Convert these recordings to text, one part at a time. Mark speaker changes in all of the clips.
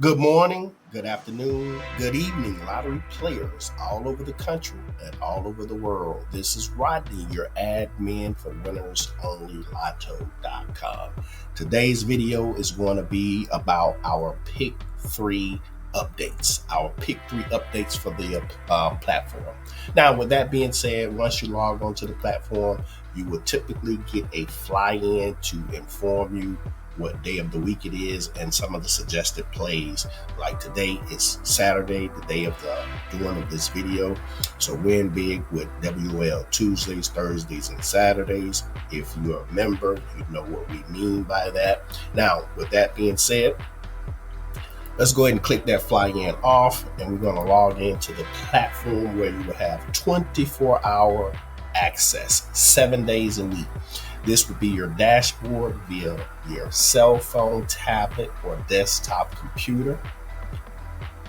Speaker 1: Good morning, good afternoon, good evening, lottery players all over the country and all over the world. This is Rodney, your admin for WinnersOnlyLotto.com. Today's video is going to be about our Pick 3 updates, for the platform. Now, with that being said, once you log onto the platform, you will typically get a fly-in to inform you what day of the week it is and some of the suggested plays. Like today, it's Saturday, the day of the doing of this video. So win big with WOL Tuesdays, Thursdays, and Saturdays. If you're a member, you know what we mean by that. Now, with that being said, let's go ahead and click that fly in off, and we're going to log into the platform where you will have 24-hour access 7 days a week. This would be your dashboard via your cell phone, tablet, or desktop computer.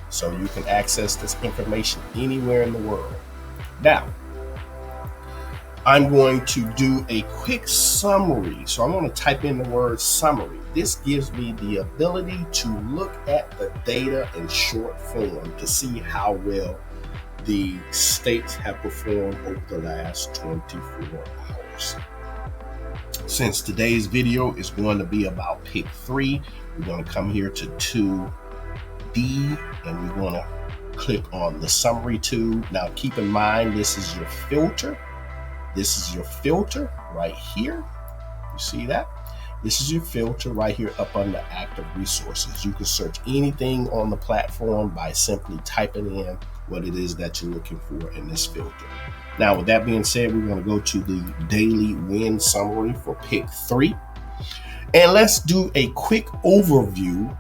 Speaker 1: So you can access this information anywhere in the world. Now, I'm going to do a quick summary. So I'm going to type in the word summary. This gives me the ability to look at the data in short form to see how well the states have performed over the last 24 hours. Since today's video is going to be about pick 3, we're going to come here to 2D and we're going to click on the summary 2. Now keep in mind, this is your filter. This is your filter right here. You see that? This is your filter right here up under active resources. You can search anything on the platform by simply typing in what it is that you're looking for in this filter. Now, with that being said, we're going to go to the daily win summary for pick 3. And let's do a quick overview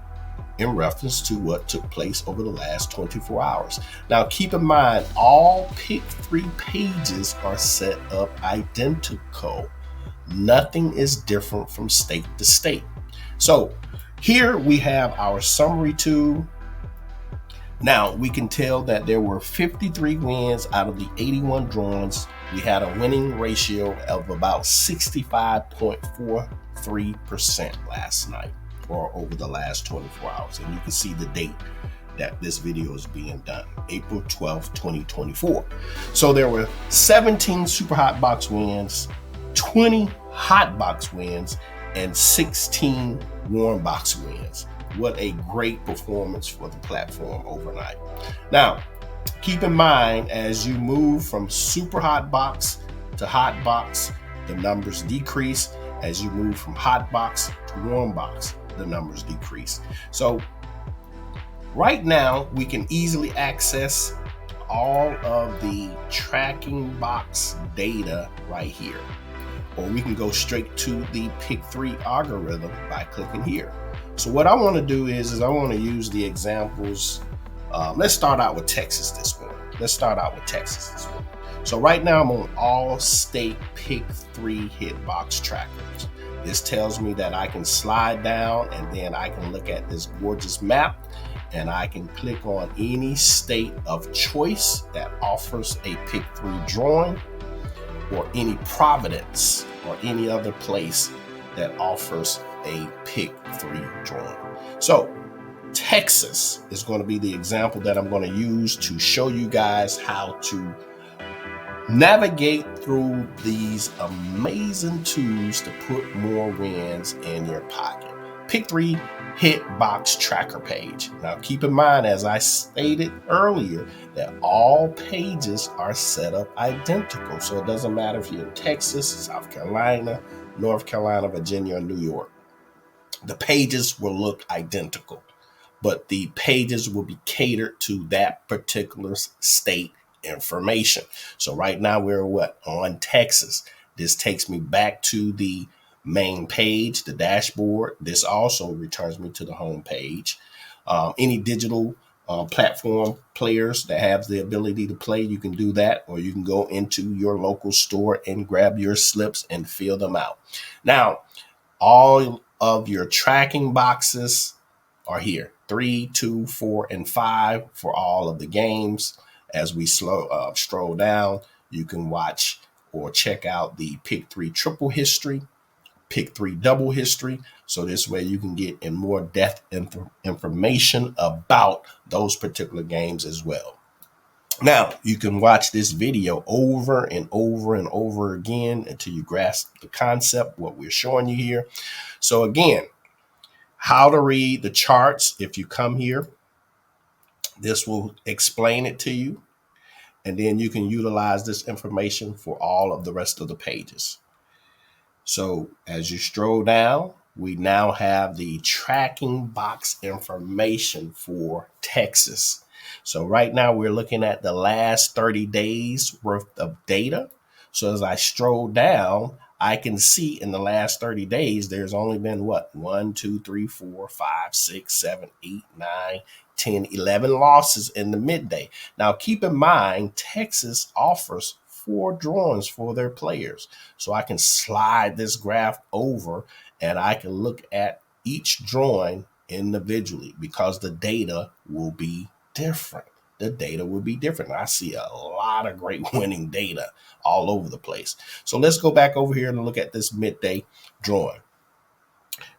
Speaker 1: in reference to what took place over the last 24 hours. Now, keep in mind, all pick 3 pages are set up identical. Nothing is different from state to state. So here we have our summary 2. Now we can tell that there were 53 wins out of the 81 drawings. We had a winning ratio of about 65.43% last night, or over the last 24 hours. And you can see the date that this video is being done, April 12th, 2024. So there were 17 super hot box wins, 20 hot box wins, and 16 warm box wins. What a great performance for the platform overnight. Now, keep in mind, as you move from super hot box to hot box, the numbers decrease. As you move from hot box to warm box, the numbers decrease. So right now, we can easily access all of the tracking box data right here. Or we can go straight to the pick 3 algorithm by clicking here. So what I want to do is I want to use the examples. Let's start out with Texas this morning. So right now I'm on all state pick 3 hitbox trackers. This tells me that I can slide down and then I can look at this gorgeous map and I can click on any state of choice that offers a pick 3 drawing, or any Providence or any other place that offers a pick 3 drawing. So Texas is going to be the example that I'm going to use to show you guys how to navigate through these amazing tools to put more wins in your pocket. Pick 3 hit box tracker page. Now keep in mind, as I stated earlier, that all pages are set up identical. So it doesn't matter if you're in Texas, South Carolina, North Carolina, Virginia, or New York. The pages will look identical, but the pages will be catered to that particular state information. So right now we're on Texas. This takes me back to the main page, the dashboard. This also returns me to the home page. Any digital platform players that have the ability to play, you can do that, or you can go into your local store and grab your slips and fill them out. Now, all of your tracking boxes are here: 3, 2, 4, and 5 for all of the games. As we stroll down, you can watch or check out the pick 3 triple history, pick three double history. So this way you can get in more depth information about those particular games as well. Now, you can watch this video over and over and over again until you grasp the concept, what we're showing you here. So again, how to read the charts. If you come here, this will explain it to you. And then you can utilize this information for all of the rest of the pages. So as you stroll down, we now have the tracking box information for Texas. So right now we're looking at the last 30 days worth of data. So as I stroll down, I can see in the last 30 days, there's only been what? 1, 2, 3, 4, 5, 6, 7, 8, 9, 10, 11 losses in the midday. Now, keep in mind, Texas offers 4 drawings for their players. So I can slide this graph over and I can look at each drawing individually because the data will be different. The data will be different. I see a lot of great winning data all over the place. So let's go back over here and look at this midday drawing.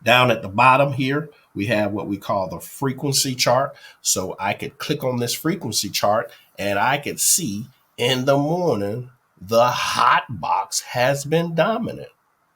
Speaker 1: Down at the bottom here, we have what we call the frequency chart. So I could click on this frequency chart and I could see in the morning, the hot box has been dominant.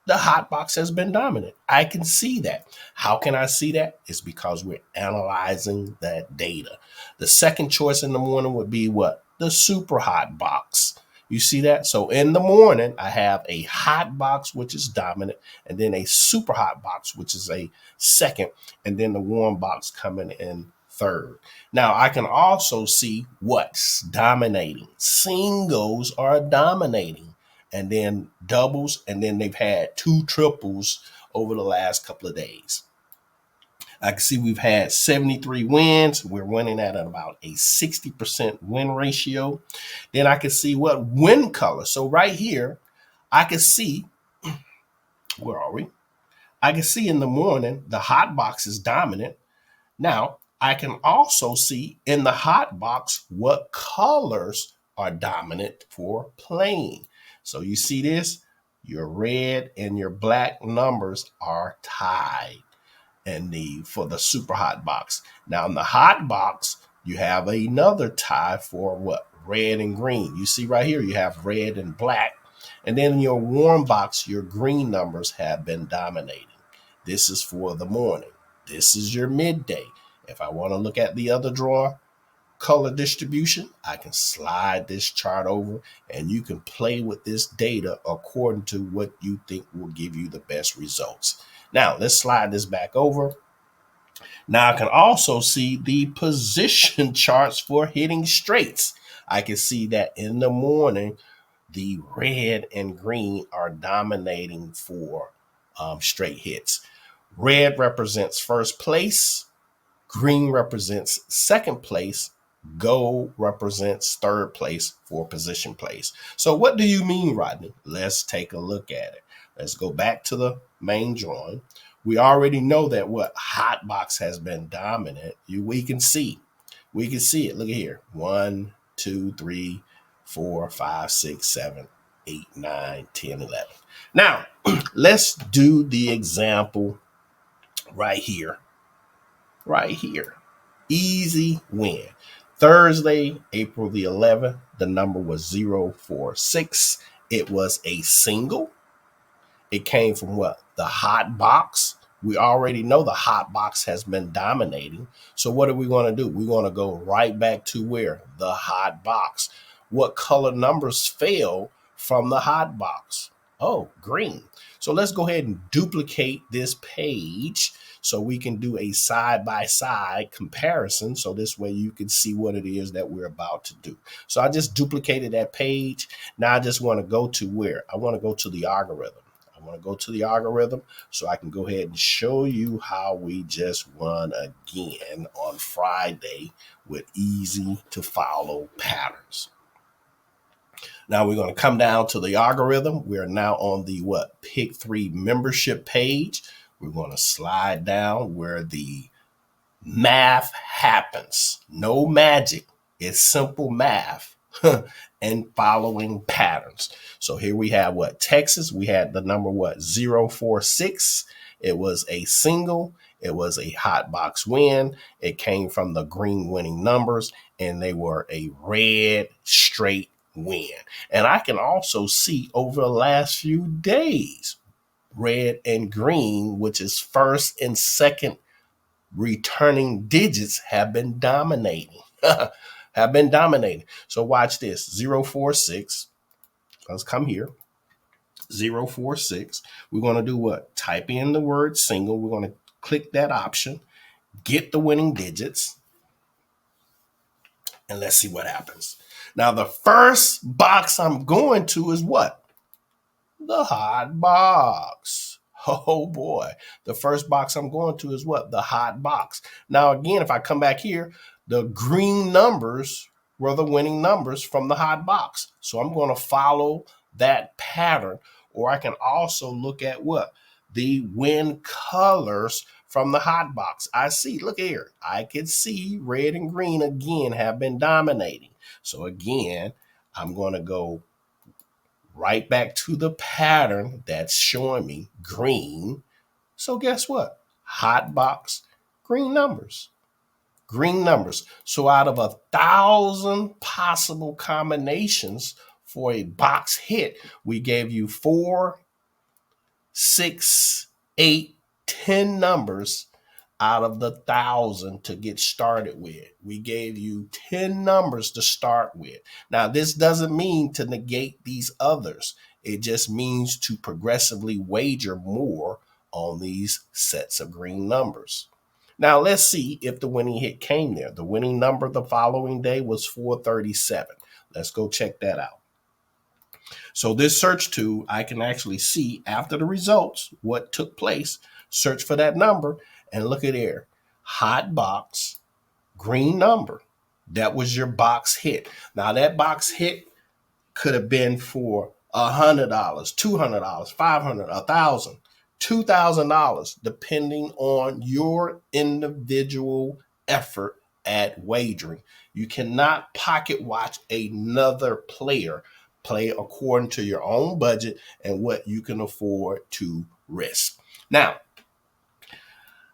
Speaker 1: The hot box has been dominant. I can see that. How can I see that? It's because we're analyzing that data. The second choice in the morning would be what? The super hot box. You see that? So in the morning, I have a hot box, which is dominant, and then a super hot box, which is a second, and then the warm box coming in third. Now, I can also see what's dominating. Singles are dominating, and then doubles, and then they've had 2 triples over the last couple of days. I can see we've had 73 wins. We're winning at about a 60% win ratio. Then I can see what win color. So right here, I can see, where are we? I can see in the morning, the hot box is dominant. Now, I can also see in the hot box what colors are dominant for playing. So you see this, your red and your black numbers are tied. And for the super hot box. Now in the hot box, you have another tie for what? Red and green. You see right here, you have red and black. And then in your warm box, your green numbers have been dominating. This is for the morning. This is your midday. If I want to look at the other drawer, color distribution, I can slide this chart over and you can play with this data according to what you think will give you the best results. Now, let's slide this back over. Now, I can also see the position charts for hitting straights. I can see that in the morning, the red and green are dominating for straight hits. Red represents first place. Green represents second place. Gold represents third place for position place. So what do you mean, Rodney? Let's take a look at it. Let's go back to the main drawing. We already know that what hot box has been dominant. We can see it. Look at here. 1, 2, 3, 4, 5, 6, 7, 8, 9, 10, 11. Now, let's do the example right here. Right here. Easy win. Thursday, April the 11th, the number was 046. It was a single. It came from what? The hot box. We already know the hot box has been dominating. So what are we going to do? We're going to go right back to where? The hot box. What color numbers fell from the hot box? Oh, green. So let's go ahead and duplicate this page so we can do a side-by-side comparison. So this way you can see what it is that we're about to do. So I just duplicated that page. Now I just want to go to where? I want to go to the algorithm. I want to go to the algorithm so I can go ahead and show you how we just won again on Friday with easy to follow patterns. Now we're going to come down to the algorithm. We're now on the Pick 3 membership page. We're going to slide down where the math happens. No magic. It's simple math. and following patterns. So here we have what? Texas, we had the number what? 046. It was a single. It was a hot box win. It came from the green winning numbers, and they were a red straight win. And I can also see over the last few days, red and green, which is first and second returning digits, have been dominating. Have been dominating. So watch this. 046. Let's come here. 046. We're going to do what? Type in the word single. We're going to click that option, get the winning digits, and let's see what happens. Now, the first box I'm going to is what? The hot box. Oh boy. The first box I'm going to is what? The hot box. Now, again, if I come back here, the green numbers were the winning numbers from the hot box. So I'm going to follow that pattern. Or I can also look at what? The win colors from the hot box. I see, look here. I can see red and green again have been dominating. So again, I'm going to go right back to the pattern that's showing me green. So guess what? Hot box, green numbers. Green numbers. So out of 1,000 possible combinations for a box hit, we gave you 4, 6, 8, 10 numbers out of the 1,000 to get started with. We gave you 10 numbers to start with. Now, this doesn't mean to negate these others. It just means to progressively wager more on these sets of green numbers. Now, let's see if the winning hit came there. The winning number the following day was 437. Let's go check that out. So this search tool, I can actually see after the results what took place. Search for that number and look at there. Hot box, green number. That was your box hit. Now that box hit could have been for $100, $200, $500, $1,000, $2,000, depending on your individual effort at wagering. You cannot pocket watch another player play according to your own budget and what you can afford to risk. Now,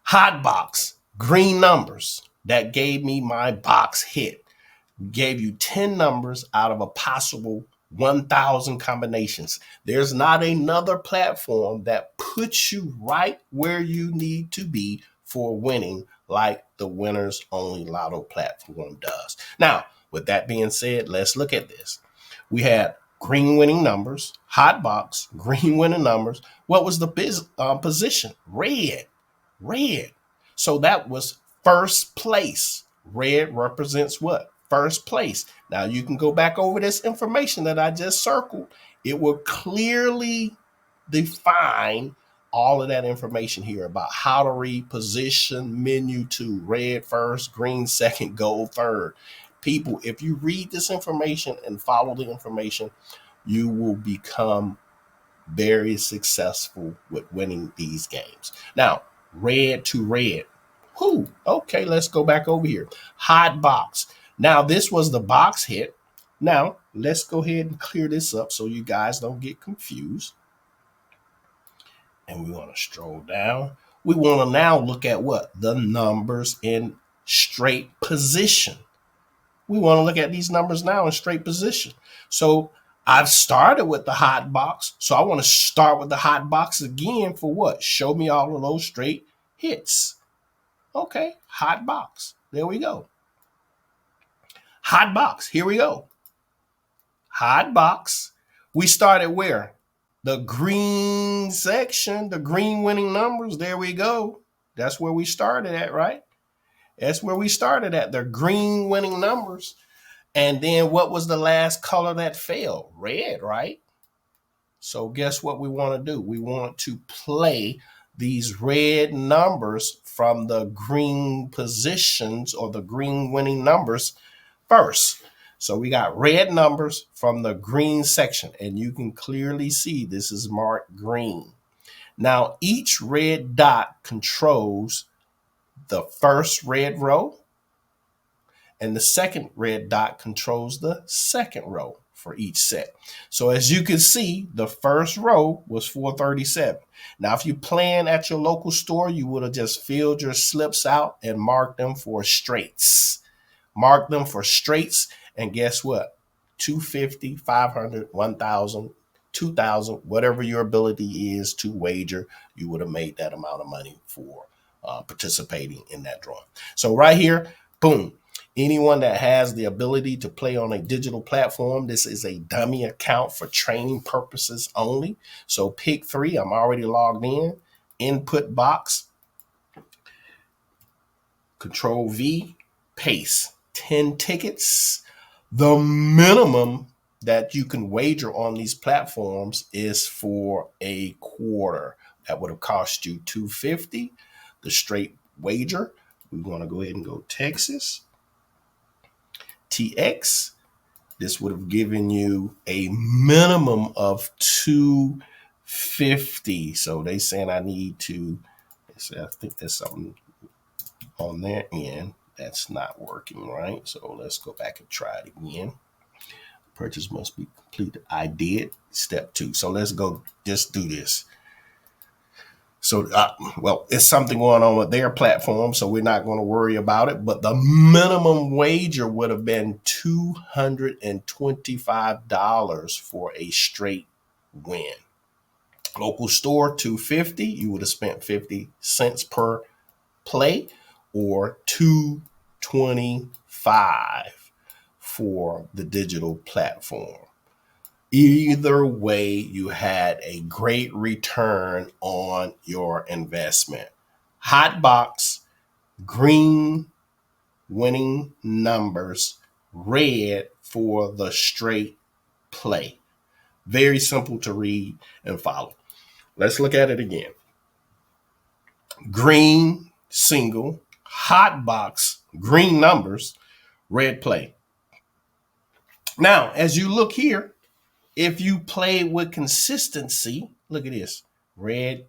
Speaker 1: hot box, green numbers, that gave me my box hit. Gave you 10 numbers out of a possible 1,000 combinations. There's not another platform that puts you right where you need to be for winning like the Winners Only Lotto platform does. Now, with that being said, let's look at this. We had green winning numbers, hot box, green winning numbers. What was the position? Red. So that was first place. Red represents what? First place. Now you can go back over this information that I just circled. It will clearly define all of that information here about how to read position menu 2, red first, green second, gold third. People, if you read this information and follow the information, you will become very successful with winning these games. Now, red to red. Okay, let's go back over here. Hot box. Now, this was the box hit. Now, let's go ahead and clear this up so you guys don't get confused. And we want to stroll down. We want to now look at what? The numbers in straight position. We want to look at these numbers now in straight position. So I've started with the hot box. So I want to start with the hot box again for what? Show me all of those straight hits. Okay, hot box. There we go. Hot box. Here we go. Hot box. We started where? The green section, the green winning numbers. There we go. That's where we started at, right? That's where we started at, the green winning numbers. And then what was the last color that fell? Red, right? So guess what we want to do? We want to play these red numbers from the green positions or the green winning numbers first. So we got red numbers from the green section, and you can clearly see this is marked green. Now, each red dot controls the first red row and the second red dot controls the second row for each set. So as you can see, the first row was 437. Now, if you plan at your local store, you would have just filled your slips out and marked them for straights. Mark them for straights, and guess what? 250, 500, 1,000, 2,000, whatever your ability is to wager, you would have made that amount of money for participating in that drawing. So right here, boom. Anyone that has the ability to play on a digital platform, this is a dummy account for training purposes only. So pick 3, I'm already logged in. Input box, Control V, paste. 10 tickets. The minimum that you can wager on these platforms is for a quarter. That would have cost you $250. The straight wager, we want to go ahead and go Texas. TX, this would have given you a minimum of $250. So they saying I need to, I think there's something on their end that's not working right. So let's go back and try it again. Purchase must be completed. I did. Step 2. So let's go just do this. So, well, it's something going on with their platform, so we're not going to worry about it. But the minimum wager would have been $225 for a straight win. Local store, $250. You would have spent 50 cents per play, or $225 for the digital platform. Either way, you had a great return on your investment. Hot box, green winning numbers, red for the straight play. Very simple to read and follow. Let's look at it again. Green single, hot box, green numbers, red play. Now, as you look here, if you play with consistency, look at this. Green,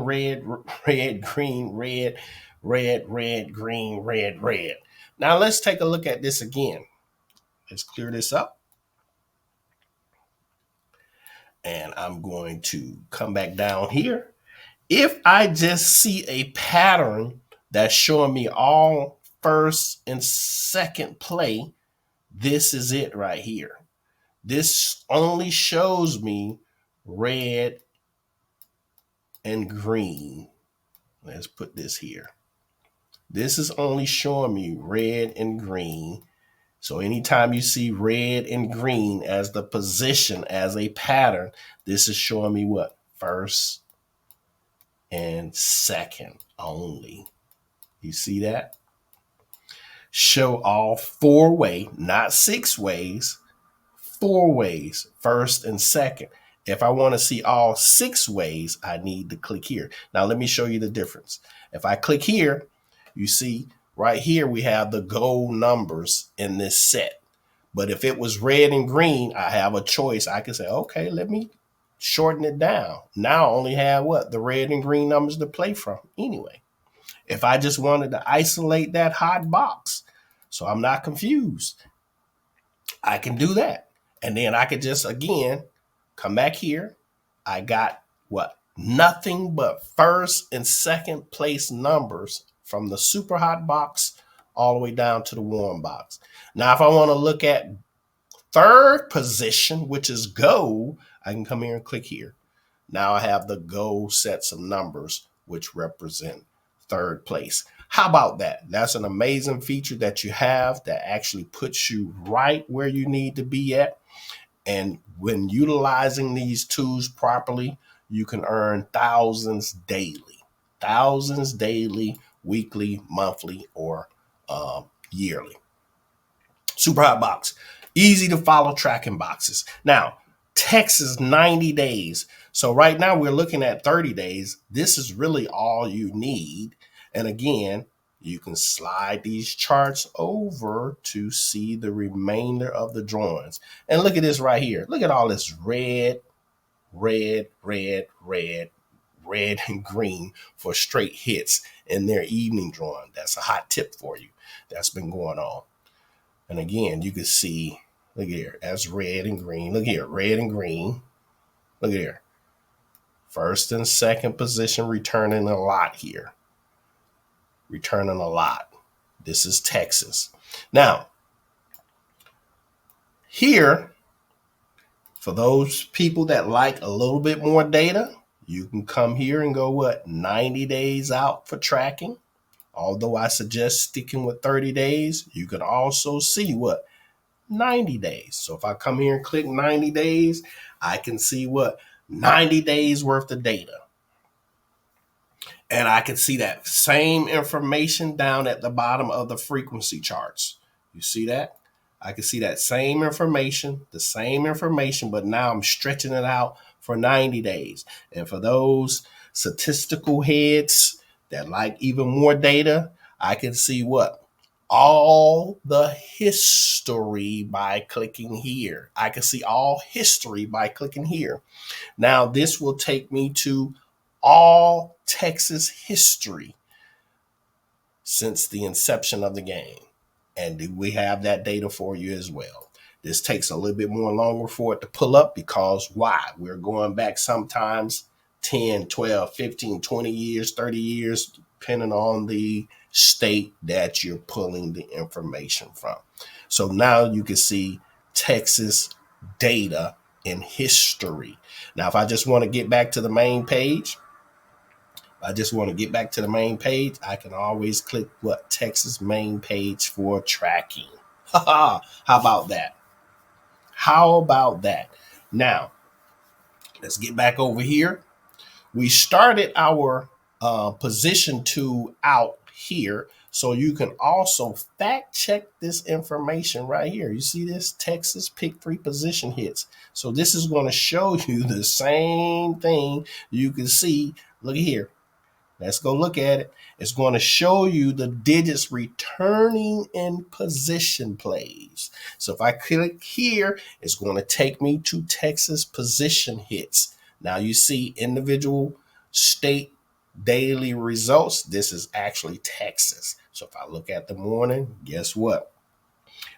Speaker 1: red, red, green, red, red, red, green, red, red. Now let's take a look at this again. Let's clear this up. And I'm going to come back down here. If I just see a pattern that's showing me all first and second play, this is it right here. This only shows me red and green. Let's put this here. This is only showing me red and green. So anytime you see red and green as the position, as a pattern, this is showing me what? First and second only. You see that? Show all 4-way, not 6 ways, 4 ways, first and second. If I want to see all 6 ways, I need to click here. Now, let me show you the difference. If I click here, you see right here, we have the gold numbers in this set. But if it was red and green, I have a choice. I can say, okay, let me shorten it down. Now I only have what? The red and green numbers to play from anyway. If I just wanted to isolate that hot box, so I'm not confused, I can do that. And then I could just, again, come back here. I got what? Nothing but first and second place numbers from the super hot box all the way down to the warm box. Now, if I want to look at third position, which is gold, I can come here and click here. Now I have the gold sets of numbers, which represent third place. How about that? That's an amazing feature that you have that actually puts you right where you need to be at. And when utilizing these tools properly, you can earn thousands daily, weekly, monthly, or yearly. Super hot box, easy to follow tracking boxes. Now, Texas 90 days. So right now we're looking at 30 days. This is really all you need. And again, you can slide these charts over to see the remainder of the drawings. And look at this right here. Look at all this red, red, red, red, red, and green for straight hits in their evening drawing. That's a hot tip for you. That's been going on. And again, you can see, look here, that's red and green. Look here, red and green. Look here. First and second position returning a lot here. Returning a lot. This is Texas. Now, here, for those people that like a little bit more data, you can come here and go, 90 days out for tracking. Although I suggest sticking with 30 days, you can also see 90 days. So if I come here and click 90 days, I can see 90 days worth of data. And I can see that same information down at the bottom of the frequency charts. You see that? I can see that same information, but now I'm stretching it out for 90 days. And for those statistical heads that like even more data, I can see all the history by clicking here. I can see all history by clicking here. Now, this will take me to all Texas history since the inception of the game. And we have that data for you as well. This takes a little bit more longer for it to pull up because why? We're going back sometimes 10, 12, 15, 20 years, 30 years, depending on the state that you're pulling the information from. So now you can see Texas data in history. Now, if I just want to get back to the main page, I can always click Texas main page for tracking. How about that? Now, let's get back over here. We started our position tool out here, so you can also fact check this information right here. You see this Texas pick 3 position hits. So this is going to show you the same thing. You can see, look here. Let's go look at it. It's going to show you the digits returning in position plays. So if I click here, it's going to take me to Texas position hits. Now you see individual state daily results. This is actually Texas. So if I look at the morning, guess what?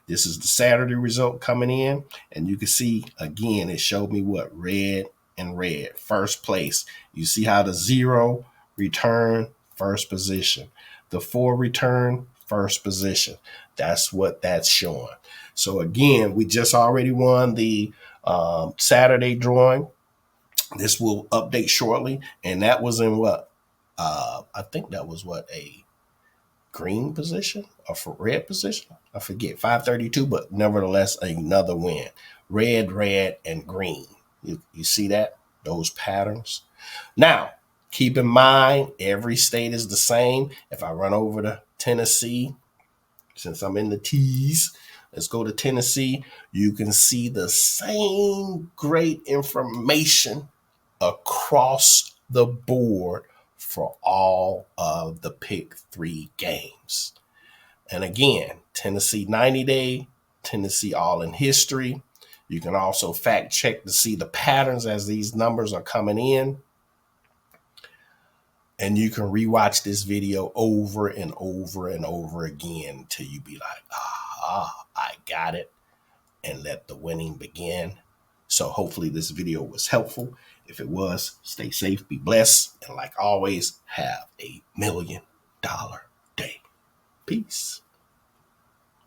Speaker 1: This is the Saturday result coming in. And you can see, again, it showed me red and red. First place. You see how the 0 return first position, the 4 return first position. That's what that's showing. So again, we just already won the Saturday drawing. This will update shortly, and that was in I think that was a green position or for red position. I forget, 532, but nevertheless another win. Red, and green. You see that? Those patterns. Now, keep in mind, every state is the same. If I run over to Tennessee, since I'm in the T's, let's go to Tennessee. You can see the same great information across the board for all of the pick 3 games. And again, Tennessee 90 day, Tennessee all in history. You can also fact check to see the patterns as these numbers are coming in. And you can rewatch this video over and over and over again until you be like, I got it, and let the winning begin. So hopefully this video was helpful. If it was, stay safe, be blessed, and like always, have $1 million day. Peace.